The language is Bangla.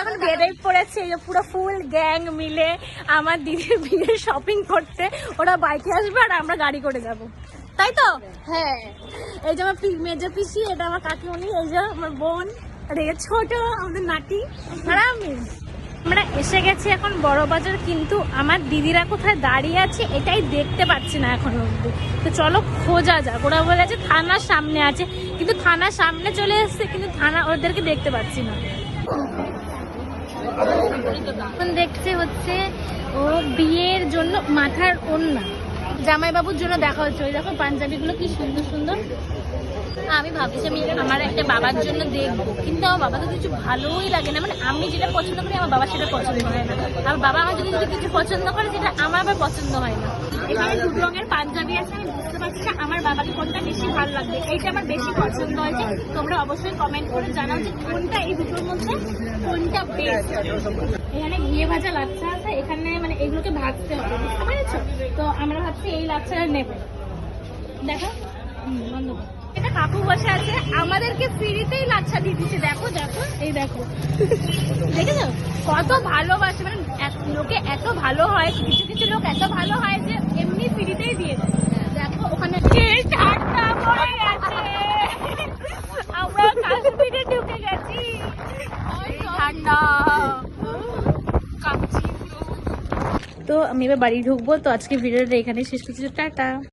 এখন বেরিয়ে পড়েছে, এই যে পুরো ফুল গ্যাং মিলে আমার দিদির বিয়ের শপিং করতে। ওরা বাইকে আসবে আর আমরা গাড়ি করে যাব, তাই তো? হ্যাঁ, এই যে আমার মেজো পিসি, এটা আমার কাকিমণি, এই যে আমার বোন, আর এই ছোট আমাদের নাতি, আর আমি। আমরা এসে গেছি এখন বড় বাজার, কিন্তু আমার দিদিরা কোথায় দাঁড়িয়ে আছে এটাই দেখতে পাচ্ছি না এখন অব্দি। তো চলো খোঁজা যাক। ওরা বলেছে থানার সামনে আছে, কিন্তু থানার সামনে চলে এসছে, কিন্তু থানা ওদেরকে দেখতে পাচ্ছি না। এখন দেখছে হচ্ছে ও বিয়ের জন্য মাথার ওড়না জামাইবাবুর জন্য দেখা হচ্ছে। ওই দেখো পাঞ্জাবিগুলো কি সুন্দর সুন্দর। আমি ভাবছি আমি আমার একটা বাবার জন্য দেখবো, কিন্তু আমার বাবা তো কিছু ভালোই লাগে না। মানে আমি যেটা পছন্দ করি আমার বাবা সেটা পছন্দ হয় না, আর বাবা আমার যদি কিছু পছন্দ করে সেটা আমার আবার পছন্দ হয় না। এখানে দু রঙের পাঞ্জাবি আছে, আমি বুঝতে পারছি না আমার বাবাকে কোনটা বেশি ভালো লাগবে। এইটা আমার বেশি পছন্দ হয়েছে। তোমরা অবশ্যই কমেন্ট করে জানাও যে কোনটা এই দুটোর মধ্যে কোনটা বেস্ট। এখানে ঘিয়ে ভাজা লাচ্ছা আছে, এখানে মানে এগুলোকে ভাজতে হবে, বুঝতে পেরেছো? তো আমরা ভাবছি এই লাচ্ছাটা নেবো। দেখো বন্ধ কর। এটা কাকু বসে আছে, আমাদেরকে ফ্রিতেই লাচ্ছা দিয়ে দিচ্ছে। দেখো দেখো, এই দেখো, দেখেছো কত ভালোবাসে। মানে লোকে এত ভালো হয়, কিছু কিছু লোক এত ভালো হয় যে এমনি ফ্রিতেই দিয়ে দেয়। দেখো ওখানে ঠান্ডা পড়ে গেছে, আমরা কাশ্মীরে ঢুকে গেছি, ঠান্ডা কাঁপছি। তো আমি এবার বাড়ি ঢুকবো। তো আজকে ভিডিওটা এখানে শেষ করছি, টাটা।